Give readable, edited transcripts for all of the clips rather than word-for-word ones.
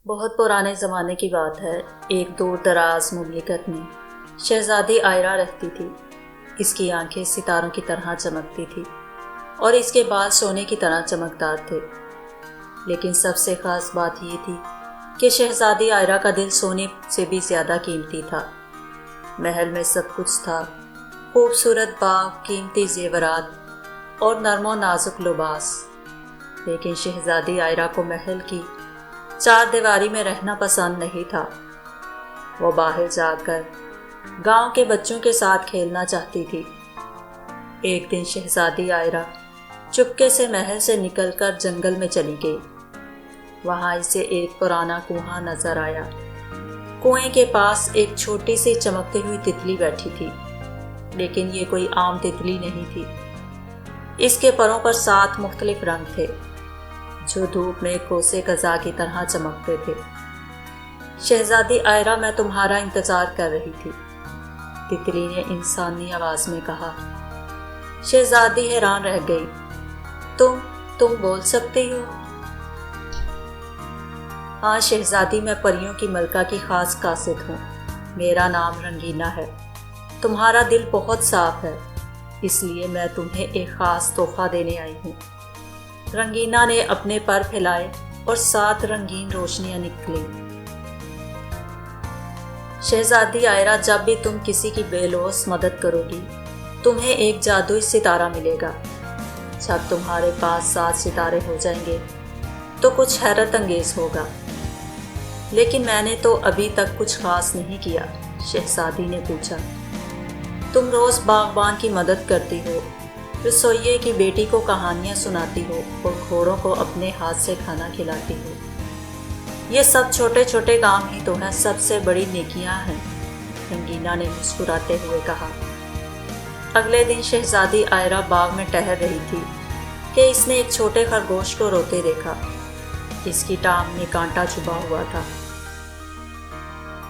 بہت پرانے زمانے کی بات ہے، ایک دور دراز مملکت میں شہزادی آئرہ رہتی تھی۔ اس کی آنکھیں ستاروں کی طرح چمکتی تھی اور اس کے بال سونے کی طرح چمکدار تھے۔ لیکن سب سے خاص بات یہ تھی کہ شہزادی آئرہ کا دل سونے سے بھی زیادہ قیمتی تھا۔ محل میں سب کچھ تھا، خوبصورت باغ، قیمتی زیورات اور نرم و نازک لباس۔ لیکن شہزادی آئرہ کو محل کی چار دیواری میں رہنا پسند نہیں تھا۔ وہ باہر جا کر گاؤں کے بچوں کے ساتھ کھیلنا چاہتی تھی۔ ایک دن شہزادی آئرہ چپکے سے محل سے نکل کر جنگل میں چلی گئی۔ وہاں اسے ایک پرانا کنواں نظر آیا۔ کنویں کے پاس ایک چھوٹی سی چمکتی ہوئی تتلی بیٹھی تھی، لیکن یہ کوئی عام تتلی نہیں تھی۔ اس کے پروں پر 7 مختلف رنگ تھے جو دھوپ میں کوسے قزح کی طرح چمکتے تھے۔ شہزادی آئرہ، میں تمہارا انتظار کر رہی تھی، تتلی نے انسانی آواز میں کہا۔ شہزادی حیران رہ گئی۔ تم بول سکتی ہو؟ ہاں شہزادی، میں پریوں کی ملکہ کی خاص قاصد ہوں۔ میرا نام رنگینا ہے۔ تمہارا دل بہت صاف ہے، اس لیے میں تمہیں ایک خاص تحفہ دینے آئی ہوں۔ رنگینا نے اپنے پر پھیلائے اور 7 رنگین روشنیاں نکلیں۔ شہزادی آئرہ، جب بھی تم کسی کی بے لوث مدد کرو گی، تمہیں ایک جادوئی ستارہ ملے گا۔ جب تمہارے پاس 7 ستارے ہو جائیں گے تو کچھ حیرت انگیز ہوگا۔ لیکن میں نے تو ابھی تک کچھ خاص نہیں کیا، شہزادی نے پوچھا۔ تم روز باغبان کی مدد کرتی ہو، رسوئیے کی بیٹی کو کہانیاں سناتی ہو اور گھوڑوں کو اپنے ہاتھ سے کھانا کھلاتی ہو۔ یہ سب چھوٹے چھوٹے کام ہی تو ہیں، سب سے بڑی نیکیاں ہیں، رنگینا نے مسکراتے ہوئے کہا۔ اگلے دن شہزادی آئرہ باغ میں ٹہل رہی تھی کہ اس نے ایک چھوٹے خرگوش کو روتے دیکھا۔ اس کی ٹانگ میں کانٹا چھپا ہوا تھا۔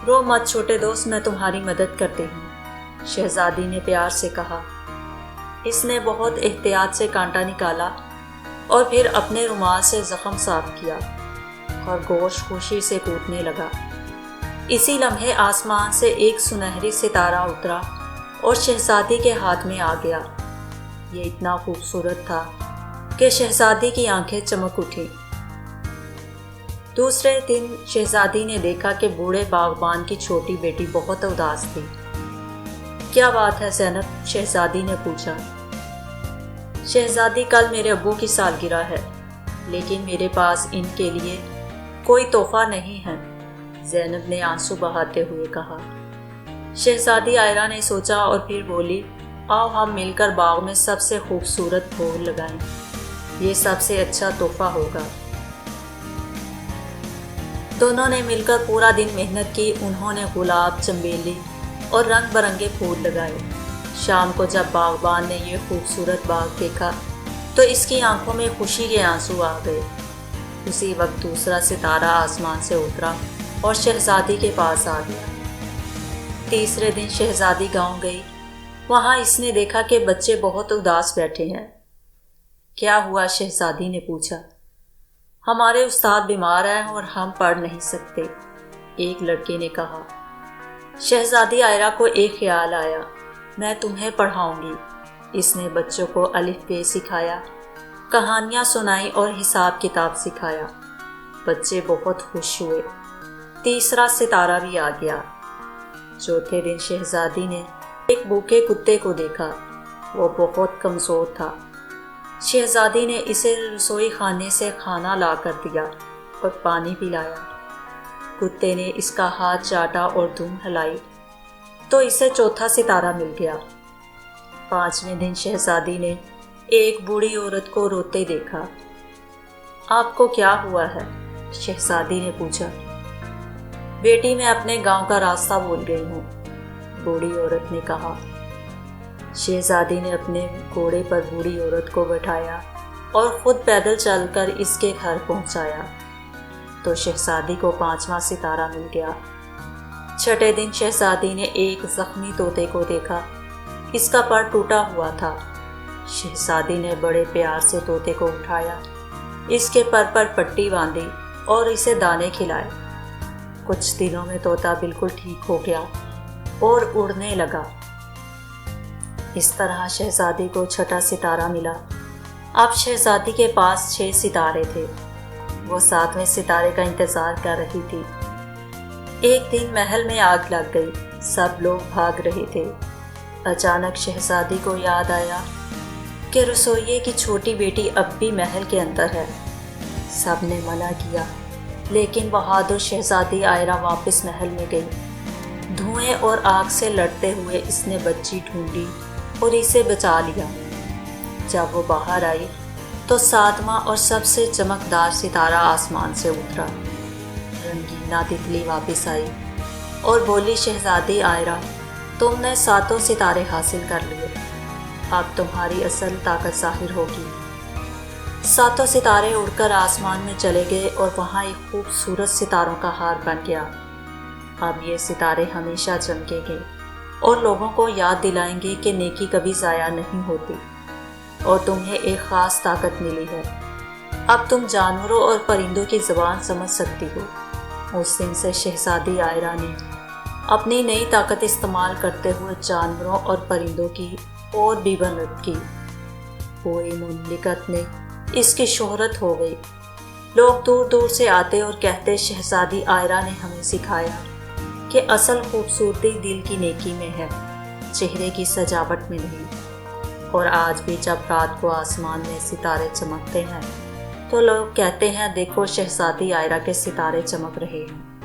رو مت چھوٹے دوست، میں تمہاری مدد کرتی ہوں، شہزادی نے پیار سے کہا۔ اس نے بہت احتیاط سے کانٹا نکالا اور پھر اپنے رومال سے زخم صاف کیا۔ خرگوش خوشی سے کودنے لگا۔ اسی لمحے آسمان سے ایک سنہری ستارہ اترا اور شہزادی کے ہاتھ میں آ گیا۔ یہ اتنا خوبصورت تھا کہ شہزادی کی آنکھیں چمک اٹھیں۔ دوسرے دن شہزادی نے دیکھا کہ بوڑھے باغبان کی چھوٹی بیٹی بہت اداس تھی۔ کیا بات ہے زینب؟ شہزادی نے پوچھا۔ شہزادی، کل میرے ابو کی سالگرہ ہے، لیکن میرے پاس ان کے لیے کوئی تحفہ نہیں ہے، زینب نے آنسو بہاتے ہوئے کہا۔ شہزادی آئرہ نے سوچا اور پھر بولی، آؤ ہم مل کر باغ میں سب سے خوبصورت پھول لگائیں، یہ سب سے اچھا تحفہ ہوگا۔ دونوں نے مل کر پورا دن محنت کی۔ انہوں نے گلاب، چنبیلی اور رنگ برنگے پھول لگائے۔ شام کو جب باغبان نے یہ خوبصورت باغ دیکھا تو اس کی آنکھوں میں خوشی کے آنسو آ گئے۔ اسی وقت دوسرا ستارہ آسمان سے اترا اور شہزادی کے پاس آ گیا۔ تیسرے دن شہزادی گاؤں گئی۔ وہاں اس نے دیکھا کہ بچے بہت اداس بیٹھے ہیں۔ کیا ہوا؟ شہزادی نے پوچھا۔ ہمارے استاد بیمار ہیں اور ہم پڑھ نہیں سکتے، ایک لڑکے نے کہا۔ شہزادی آئرہ کو ایک خیال آیا، میں تمہیں پڑھاؤں گی۔ اس نے بچوں کو الف بے سکھایا، کہانیاں سنائی اور حساب کتاب سکھایا۔ بچے بہت خوش ہوئے۔ تیسرا ستارہ بھی آ گیا۔ چوتھے دن شہزادی نے ایک بھوکے کتے کو دیکھا، وہ بہت کمزور تھا۔ شہزادی نے اسے رسوئی خانے سے کھانا لا کر دیا اور پانی پلایا۔ کتے نے اس کا ہاتھ چاٹا اور دم ہلائی تو اسے چوتھا ستارہ مل گیا۔ 5ویں دن شہزادی نے ایک بوڑھی عورت کو روتے دیکھا۔ آپ کو کیا ہوا ہے؟ شہزادی نے پوچھا۔ بیٹی، میں اپنے گاؤں کا راستہ بھول گئی ہوں، بوڑھی عورت نے کہا۔ شہزادی نے اپنے گھوڑے پر بوڑھی عورت کو بٹھایا اور خود پیدل چل کر اس کے گھر پہنچایا تو شہزادی کو 5واں ستارہ مل گیا۔ 6 دن شہزادی نے ایک زخمی طوطے کو دیکھا، اس کا پر ٹوٹا ہوا تھا۔ شہزادی نے بڑے پیار سے طوطے کو اٹھایا، اس کے پر پر پٹی باندھی اور اسے دانے کھلائے۔ کچھ دنوں میں طوطا بالکل ٹھیک ہو گیا اور اڑنے لگا۔ اس طرح شہزادی کو چھٹا ستارہ ملا۔ اب شہزادی کے پاس 6 ستارے تھے۔ وہ 7ویں ستارے کا انتظار کر رہی تھی۔ ایک دن محل میں آگ لگ گئی، سب لوگ بھاگ رہے تھے۔ اچانک شہزادی کو یاد آیا کہ رسوئیے کی چھوٹی بیٹی اب بھی محل کے اندر ہے۔ سب نے منع کیا، لیکن بہادر شہزادی آئرہ واپس محل میں گئی۔ دھوئیں اور آگ سے لڑتے ہوئے اس نے بچی ڈھونڈی اور اسے بچا لیا۔ جب وہ باہر آئی تو 7واں اور سب سے چمکدار ستارہ آسمان سے اترا۔ رنگینہ تتلی واپس آئی اور بولی، شہزادی آئرہ، تم نے 7 ستارے حاصل کر لیے، اب تمہاری اصل طاقت ظاہر ہوگی۔ 7 ستارے اڑ کر آسمان میں چلے گئے اور وہاں ایک خوبصورت ستاروں کا ہار بن گیا۔ اب یہ ستارے ہمیشہ چمکیں گے اور لوگوں کو یاد دلائیں گے کہ نیکی کبھی ضائع نہیں ہوتی، اور تمہیں ایک خاص طاقت ملی ہے۔ اب تم جانوروں اور پرندوں کی زبان سمجھ سکتی ہو۔ اس دن سے شہزادی آئرہ نے اپنی نئی طاقت استعمال کرتے ہوئے جانوروں اور پرندوں کی اور بھی مدد کی۔ پوری مملکت میں اس کی شہرت ہو گئی۔ لوگ دور دور سے آتے اور کہتے، شہزادی آئرہ نے ہمیں سکھایا کہ اصل خوبصورتی دل کی نیکی میں ہے، چہرے کی سجاوٹ میں نہیں۔ اور آج بھی جب رات کو آسمان میں ستارے چمکتے ہیں تو لوگ کہتے ہیں، دیکھو شہزادی آئرہ کے ستارے چمک رہے ہیں۔